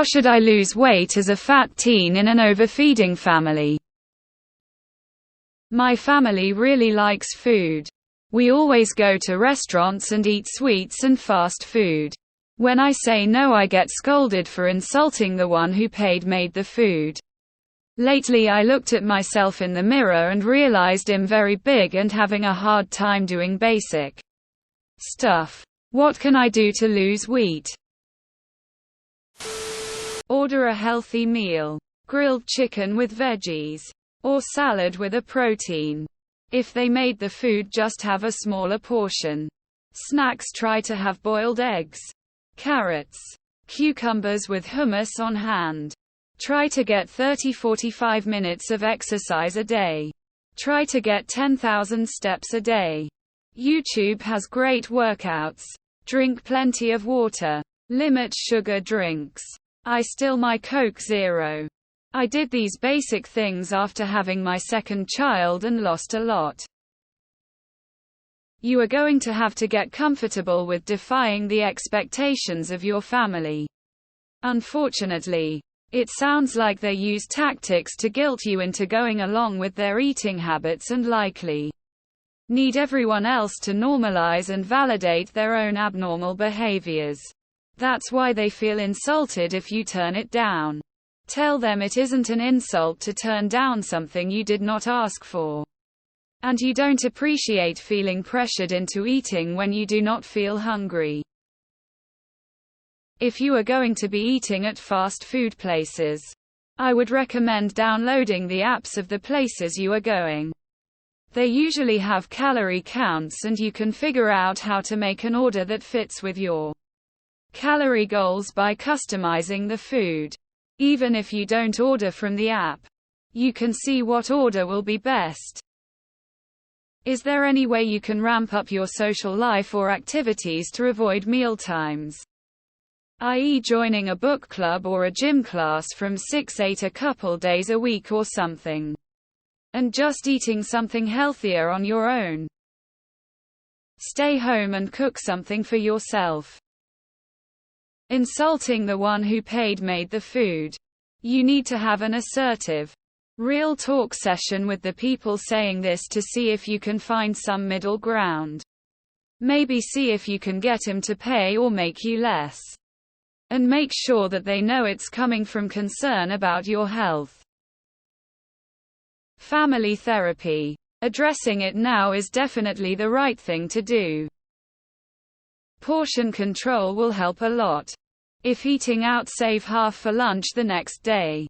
How should I lose weight as a fat teen in an overfeeding family? My family really likes food. We always go to restaurants and eat sweets and fast food. When I say no, I get scolded for insulting the one who made the food. Lately I looked at myself in the mirror and realized I'm very big and having a hard time doing basic stuff. What can I do to lose weight? Order a healthy meal. Grilled chicken with veggies. Or salad with a protein. If they made the food, just have a smaller portion. Snacks, try to have boiled eggs, carrots, cucumbers with hummus on hand. Try to get 30-45 minutes of exercise a day. Try to get 10,000 steps a day. YouTube has great workouts. Drink plenty of water. Limit sugar drinks. I still my Coke Zero. I did these basic things after having my second child and lost a lot. You are going to have to get comfortable with defying the expectations of your family. Unfortunately, it sounds like they use tactics to guilt you into going along with their eating habits and likely need everyone else to normalize and validate their own abnormal behaviors. That's why they feel insulted if you turn it down. Tell them it isn't an insult to turn down something you did not ask for. And you don't appreciate feeling pressured into eating when you do not feel hungry. If you are going to be eating at fast food places, I would recommend downloading the apps of the places you are going. They usually have calorie counts and you can figure out how to make an order that fits with your calorie goals by customizing the food. Even if you don't order from the app, you can see what order will be best. Is there any way you can ramp up your social life or activities to avoid mealtimes? I.e., joining a book club or a gym class from 6-8 a couple days a week or something. And just eating something healthier on your own. Stay home and cook something for yourself. Insulting the one who made the food. You need to have an assertive, real talk session with the people saying this to see if you can find some middle ground. Maybe see if you can get him to pay or make you less. And make sure that they know it's coming from concern about your health. Family therapy. Addressing it now is definitely the right thing to do. Portion control will help a lot. If eating out, save half for lunch the next day.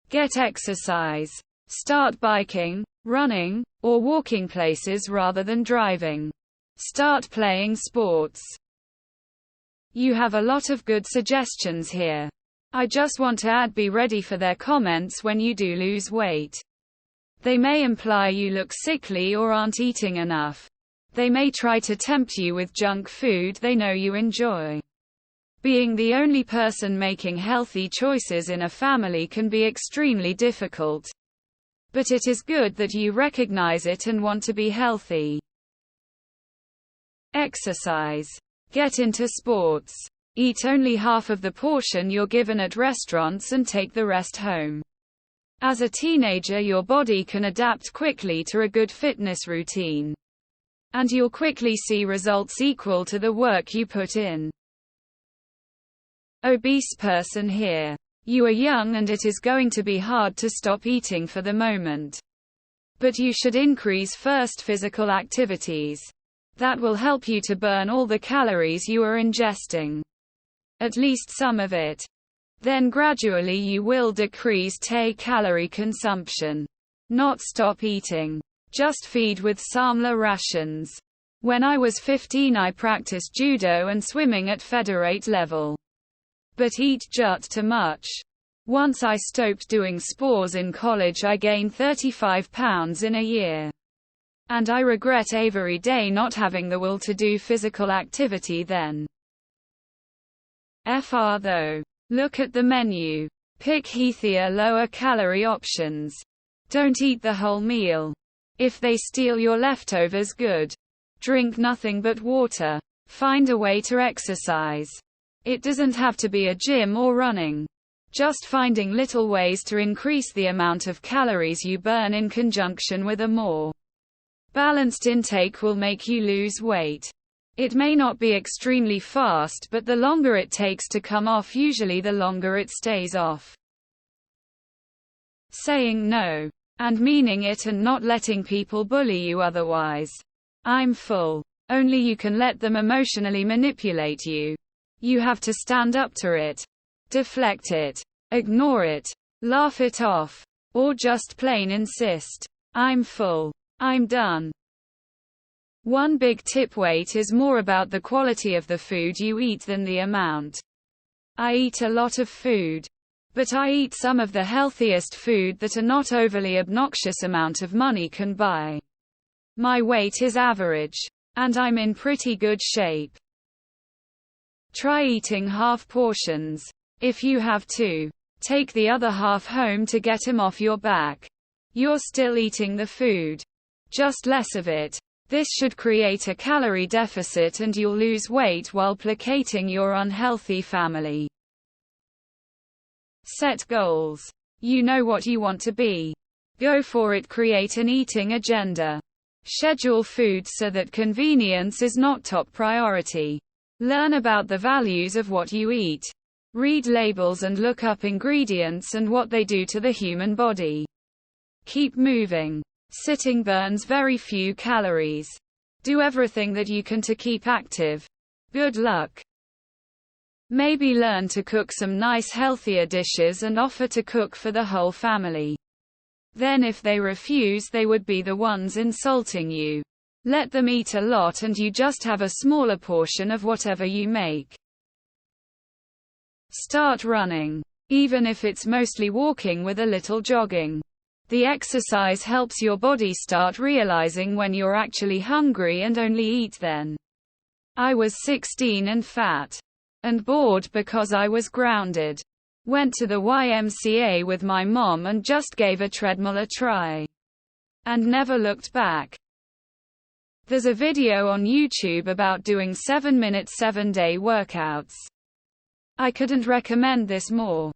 Get exercise. Start biking, running, or walking places rather than driving. Start playing sports. You have a lot of good suggestions here. I just want to add, be ready for their comments when you do lose weight. They may imply you look sickly or aren't eating enough. They may try to tempt you with junk food they know you enjoy. Being the only person making healthy choices in a family can be extremely difficult. But it is good that you recognize it and want to be healthy. Exercise. Get into sports. Eat only half of the portion you're given at restaurants and take the rest home. As a teenager, your body can adapt quickly to a good fitness routine. And you'll quickly see results equal to the work you put in. Obese person here. You are young and it is going to be hard to stop eating for the moment. But you should increase first physical activities. That will help you to burn all the calories you are ingesting. At least some of it. Then gradually you will decrease calorie consumption. Not stop eating. Just feed with samla rations. When I was 15, I practiced judo and swimming at federate level. But eat just too much. Once I stopped doing sports in college, I gained 35 pounds in a year. And I regret every day not having the will to do physical activity then. Though. Look at the menu. Pick healthier, lower calorie options. Don't eat the whole meal. If they steal your leftovers, good. Drink nothing but water. Find a way to exercise. It doesn't have to be a gym or running. Just finding little ways to increase the amount of calories you burn in conjunction with a more balanced intake will make you lose weight. It may not be extremely fast, but the longer it takes to come off, usually the longer it stays off. Saying no. And meaning it, and not letting people bully you otherwise. I'm full. Only you can let them emotionally manipulate you. You have to stand up to it. Deflect it. Ignore it. Laugh it off. Or just plain insist. I'm full. I'm done. One big tip: weight is more about the quality of the food you eat than the amount. I eat a lot of food. But I eat some of the healthiest food that a not overly obnoxious amount of money can buy. My weight is average. And I'm in pretty good shape. Try eating half portions. If you have to, take the other half home to get him off your back. You're still eating the food. Just less of it. This should create a calorie deficit and you'll lose weight while placating your unhealthy family. Set goals. You know what you want to be. Go for it. Create an eating agenda. Schedule foods so that convenience is not top priority. Learn about the values of what you eat. Read labels and look up ingredients and what they do to the human body. Keep moving. Sitting burns very few calories. Do everything that you can to keep active. Good luck. Maybe learn to cook some nice healthier dishes and offer to cook for the whole family. Then if they refuse, they would be the ones insulting you. Let them eat a lot and you just have a smaller portion of whatever you make. Start running. Even if it's mostly walking with a little jogging. The exercise helps your body start realizing when you're actually hungry and only eat then. I was 16 and fat. And bored because I was grounded. Went to the YMCA with my mom and just gave a treadmill a try. And never looked back. There's a video on YouTube about doing 7-minute 7-day workouts. I couldn't recommend this more.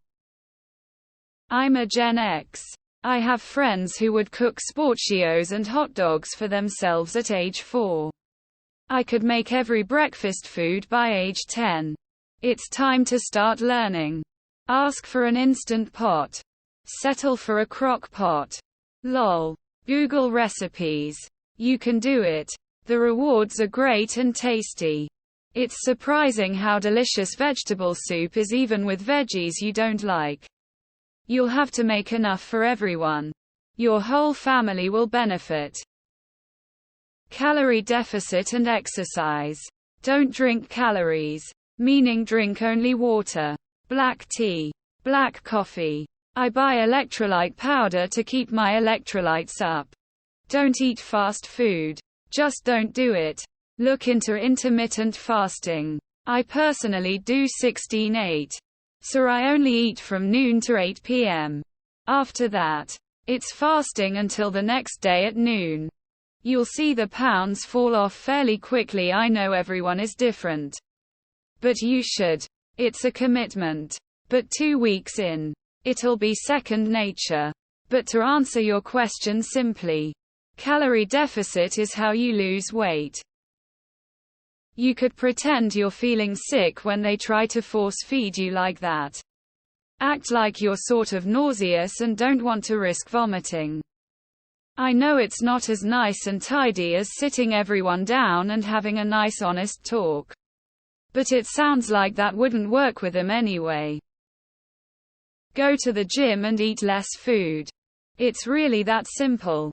I'm a Gen X. I have friends who would cook sportios and hot dogs for themselves at age 4. I could make every breakfast food by age 10. It's time to start learning. Ask for an instant pot. Settle for a crock pot. Lol. Google recipes. You can do it. The rewards are great and tasty. It's surprising how delicious vegetable soup is even with veggies you don't like. You'll have to make enough for everyone. Your whole family will benefit. Calorie deficit and exercise. Don't drink calories. Meaning drink only water. Black tea. Black coffee. I buy electrolyte powder to keep my electrolytes up. Don't eat fast food. Just don't do it. Look into intermittent fasting. I personally do 16-8. So I only eat from noon to 8 p.m. After that, it's fasting until the next day at noon. You'll see the pounds fall off fairly quickly. I know everyone is different. But you should. It's a commitment. But 2 weeks in, it'll be second nature. But to answer your question simply, calorie deficit is how you lose weight. You could pretend you're feeling sick when they try to force feed you like that. Act like you're sort of nauseous and don't want to risk vomiting. I know it's not as nice and tidy as sitting everyone down and having a nice honest talk. But it sounds like that wouldn't work with them anyway. Go to the gym and eat less food. It's really that simple.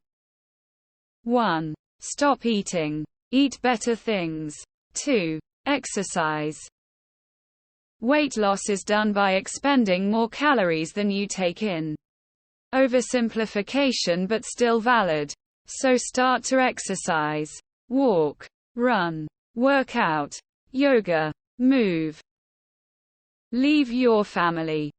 1. Stop eating. Eat better things. 2. Exercise. Weight loss is done by expending more calories than you take in. Oversimplification but still valid. So start to exercise. Walk. Run. Work out. Yoga. Move. Leave your family.